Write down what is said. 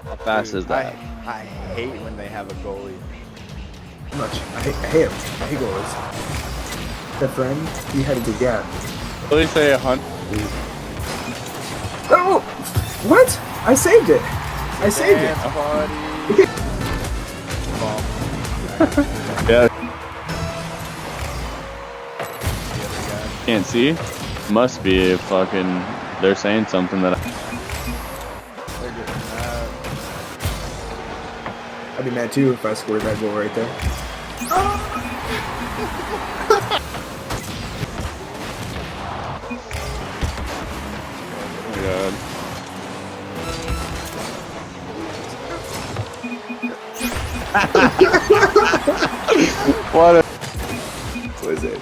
How fast is that? I hate when they have a goalie. Much. I hate him. I hate goalies. That friend, he had it again. At least say 100. Oh! What? I saved it. I saved it. Dance party. Ball. Yeah. The other guy. Can't see. Must be fucking. They're saying something that. They're getting mad. I'd be mad too if I scored that goal right there. Oh my god. What a. What is it?